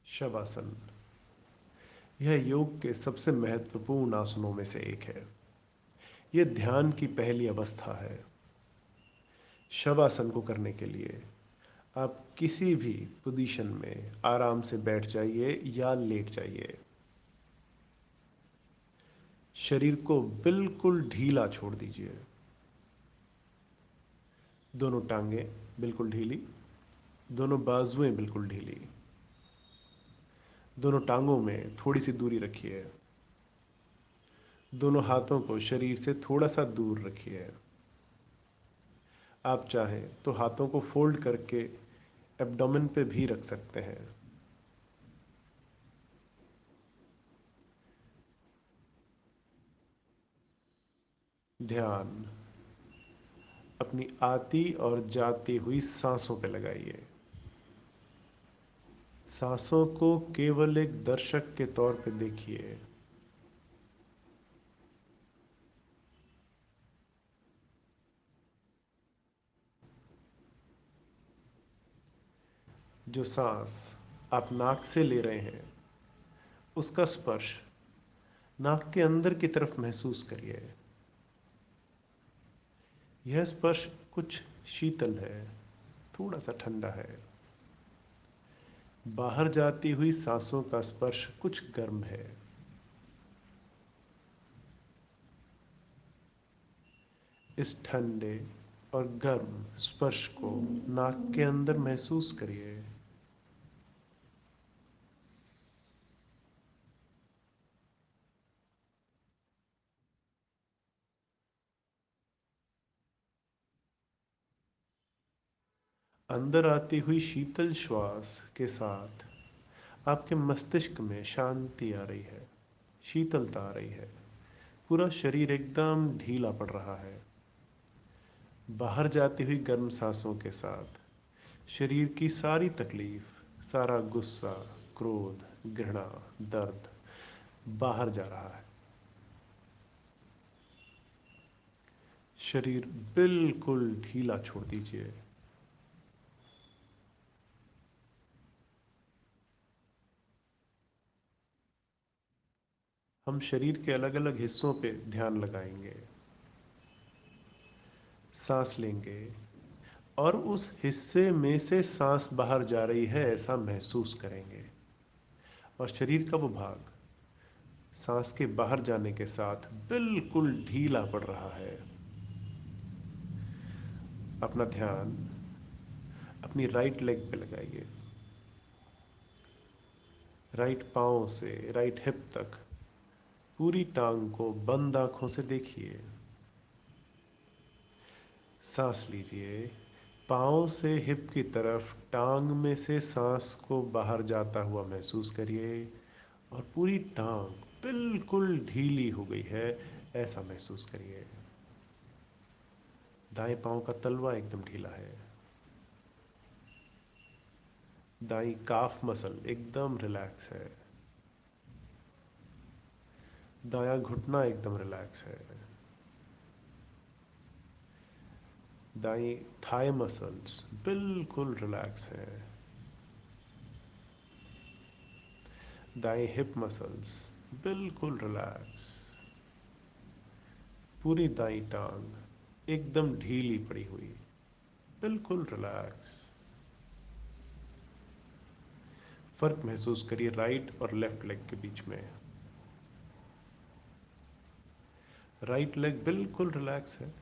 शवासन। यह योग के सबसे महत्वपूर्ण आसनों में से एक है। यह ध्यान की पहली अवस्था है। शवासन को करने के लिए आप किसी भी पोजीशन में आराम से बैठ जाइए या लेट जाइए। शरीर को बिल्कुल ढीला छोड़ दीजिए। दोनों टांगें बिल्कुल ढीली, दोनों बाजुएं बिल्कुल ढीली। दोनों टांगों में थोड़ी सी दूरी रखिए। दोनों हाथों को शरीर से थोड़ा सा दूर रखिए। आप चाहें तो हाथों को फोल्ड करके एब्डोमेन पे भी रख सकते हैं। ध्यान अपनी आती और जाती हुई सांसों पे लगाइए। सांसों को केवल एक दर्शक के तौर पे देखिए। जो सांस आप नाक से ले रहे हैं उसका स्पर्श नाक के अंदर की तरफ महसूस करिए। यह स्पर्श कुछ शीतल है, थोड़ा सा ठंडा है। बाहर जाती हुई सांसों का स्पर्श कुछ गर्म है। इस ठंडे और गर्म स्पर्श को नाक के अंदर महसूस करिए। अंदर आती हुई शीतल श्वास के साथ आपके मस्तिष्क में शांति आ रही है, शीतलता आ रही है। पूरा शरीर एकदम ढीला पड़ रहा है। बाहर जाती हुई गर्म सांसों के साथ शरीर की सारी तकलीफ, सारा गुस्सा, क्रोध, घृणा, दर्द बाहर जा रहा है। शरीर बिल्कुल ढीला छोड़ दीजिए। हम शरीर के अलग अलग हिस्सों पे ध्यान लगाएंगे, सांस लेंगे और उस हिस्से में से सांस बाहर जा रही है ऐसा महसूस करेंगे। और शरीर का वो भाग सांस के बाहर जाने के साथ बिल्कुल ढीला पड़ रहा है। अपना ध्यान अपनी राइट लेग पे लगाइए। राइट पाँव से राइट हिप तक पूरी टांग को बंद आंखों से देखिए। सांस लीजिए। पाँव से हिप की तरफ टांग में से सांस को बाहर जाता हुआ महसूस करिए और पूरी टांग बिल्कुल ढीली हो गई है ऐसा महसूस करिए। दाएं पाँव का तलवा एकदम ढीला है। दाई काफ मसल एकदम रिलैक्स है। दायां घुटना एकदम रिलैक्स है। दाई थाई मसल्स बिल्कुल रिलैक्स है। दाई हिप मसल्स बिल्कुल रिलैक्स। पूरी दाई टांग एकदम ढीली पड़ी हुई, बिल्कुल रिलैक्स। फर्क महसूस करिए राइट और लेफ्ट लेग के बीच में। राइट लेग बिल्कुल रिलैक्स है,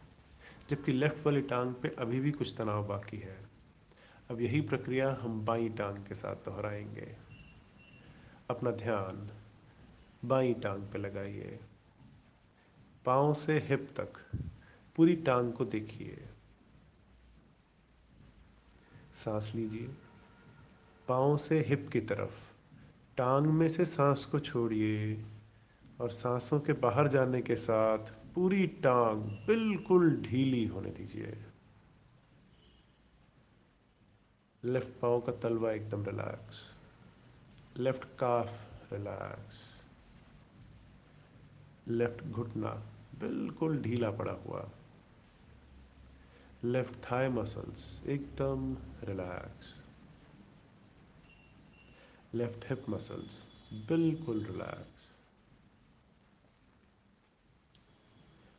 जबकि लेफ्ट वाली टांग पे अभी भी कुछ तनाव बाकी है। अब यही प्रक्रिया हम बाई टांग के साथ दोहराएंगे। अपना ध्यान बाई टांग पे लगाइए। पाँव से हिप तक पूरी टांग को देखिए। सांस लीजिए। पाँव से हिप की तरफ टांग में से सांस को छोड़िए और सांसों के बाहर जाने के साथ पूरी टांग बिल्कुल ढीली होने दीजिए। लेफ्ट पाँव का तलवा एकदम रिलैक्स। लेफ्ट काफ रिलैक्स। लेफ्ट घुटना बिल्कुल ढीला पड़ा हुआ। लेफ्ट थाई मसल्स एकदम रिलैक्स। लेफ्ट हिप मसल्स बिल्कुल रिलैक्स।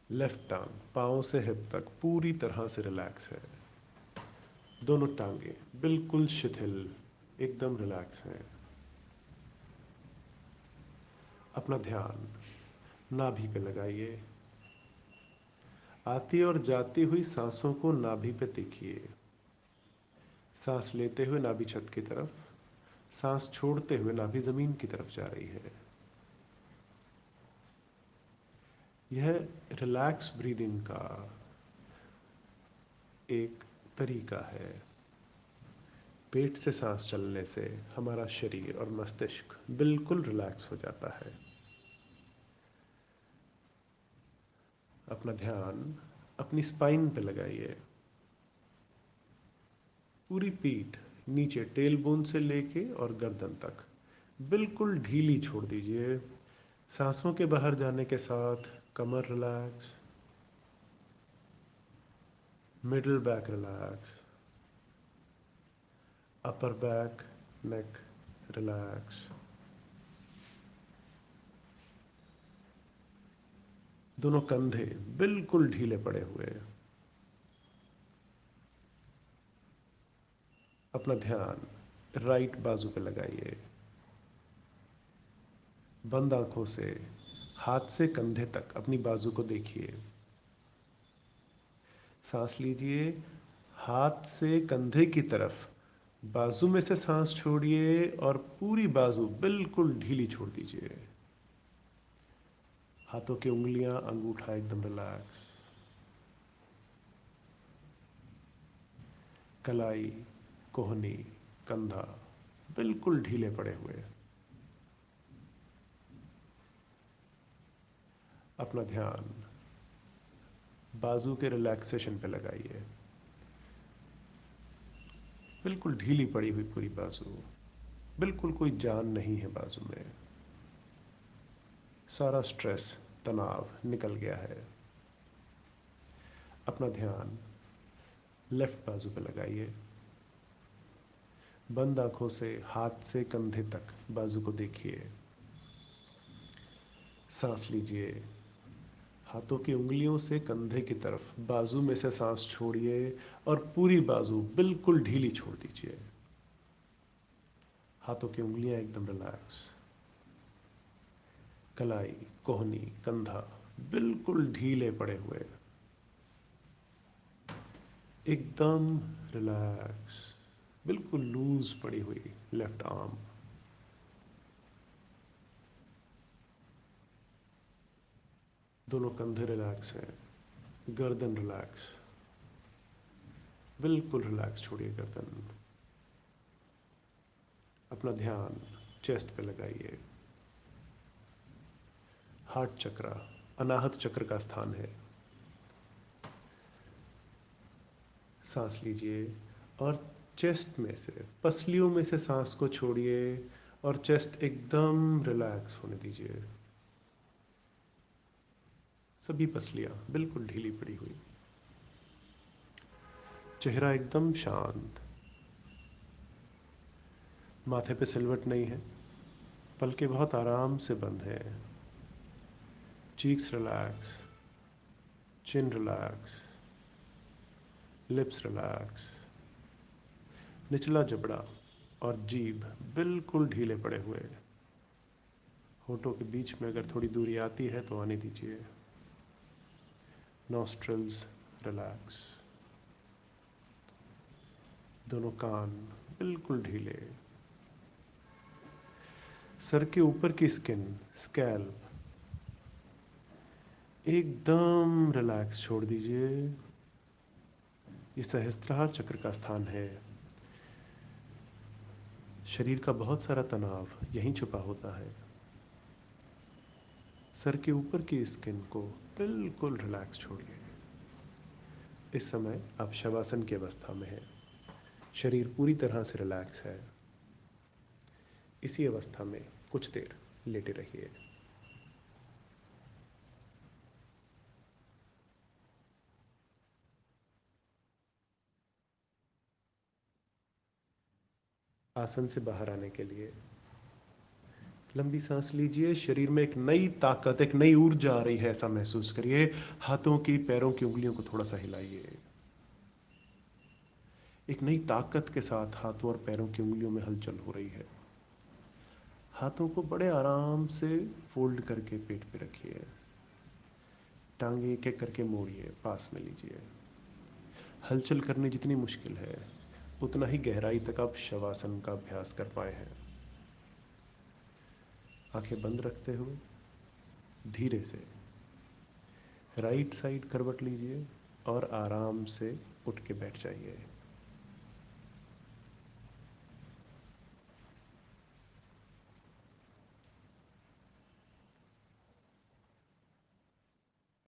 लेफ्ट टांग पाँव से हिप तक पूरी तरह से रिलैक्स है। दोनों टांगे बिल्कुल शिथिल, एकदम रिलैक्स हैं। अपना ध्यान नाभि पे लगाइए। आती और जाती हुई सांसों को नाभि पे देखिए। सांस लेते हुए नाभि छत की तरफ, सांस छोड़ते हुए नाभि जमीन की तरफ जा रही है। यह रिलैक्स ब्रीदिंग का एक तरीका है। पेट से सांस चलने से हमारा शरीर और मस्तिष्क बिल्कुल रिलैक्स हो जाता है। अपना ध्यान अपनी स्पाइन पे लगाइए। पूरी पीठ नीचे टेल बोन से लेके और गर्दन तक बिल्कुल ढीली छोड़ दीजिए। सांसों के बाहर जाने के साथ कमर relax, middle back relax, upper back, neck relax. दोनों कंधे बिल्कुल ढीले पड़े हुए हैं। अपना ध्यान राइट बाजू पे लगाइए। बंद आंखों से हाथ से कंधे तक अपनी बाजू को देखिए। सांस लीजिए, हाथ से कंधे की तरफ बाजू में से सांस छोड़िए और पूरी बाजू बिल्कुल ढीली छोड़ दीजिए। हाथों की उंगलियां, अंगूठा एकदम रिलैक्स। कलाई, कोहनी, कंधा बिल्कुल ढीले पड़े हुए। अपना ध्यान बाजू के रिलैक्सेशन पे लगाइए। बिल्कुल ढीली पड़ी हुई पूरी बाजू, बिल्कुल कोई जान नहीं है बाजू में। सारा स्ट्रेस, तनाव निकल गया है। अपना ध्यान लेफ्ट बाजू पे लगाइए। बंद आंखों से हाथ से कंधे तक बाजू को देखिए। सांस लीजिए, हाथों की उंगलियों से कंधे की तरफ बाजू में से सांस छोड़िए और पूरी बाजू बिल्कुल ढीली छोड़ दीजिए। हाथों की उंगलियां एकदम रिलैक्स। कलाई, कोहनी, कंधा बिल्कुल ढीले पड़े हुए, एकदम रिलैक्स। बिल्कुल लूज पड़ी हुई लेफ्ट आर्म। दोनों कंधे रिलैक्स हैं। गर्दन रिलैक्स, बिल्कुल रिलैक्स छोड़िए गर्दन। अपना ध्यान चेस्ट पे लगाइए। हार्ट चक्र अनाहत चक्र का स्थान है। सांस लीजिए और चेस्ट में से, पसलियों में से सांस को छोड़िए और चेस्ट एकदम रिलैक्स होने दीजिए। सभी पसलियां बिल्कुल ढीली पड़ी हुई, चेहरा एकदम शांत। माथे पे सिलवट नहीं है, पलके बहुत आराम से बंद है। चीक्स रिलैक्स, चिन रिलैक्स, लिप्स रिलैक्स। निचला जबड़ा और जीभ बिल्कुल ढीले पड़े हुए। होठों के बीच में अगर थोड़ी दूरी आती है तो आने दीजिए। Nostrils relax. दोनों कान बिल्कुल ढीले। सर के ऊपर की स्किन, स्कैल्प एकदम रिलैक्स छोड़ दीजिए। ये सहस्त्रहार चक्र का स्थान है। शरीर का बहुत सारा तनाव यहीं छुपा होता है। सर के ऊपर की स्किन को बिल्कुल रिलैक्स छोड़िए। इस समय आप शवासन की अवस्था में हैं। शरीर पूरी तरह से रिलैक्स है। इसी अवस्था में कुछ देर लेटे रहिए। आसन से बाहर आने के लिए लंबी सांस लीजिए, शरीर में एक नई ताकत, एक नई ऊर्जा आ रही है ऐसा महसूस करिए। हाथों की, पैरों की उंगलियों को थोड़ा सा हिलाइए। एक नई ताकत के साथ हाथों और पैरों की उंगलियों में हलचल हो रही है। हाथों को बड़े आराम से फोल्ड करके पेट पे रखिए। टांगे एक एक करके मोड़िए, पास में लीजिए। हलचल करनी जितनी मुश्किल है, उतना ही गहराई तक आप शवासन का अभ्यास कर पाए हैं। आंखें बंद रखते हुए धीरे से राइट साइड करवट लीजिए और आराम से उठ के बैठ जाइए।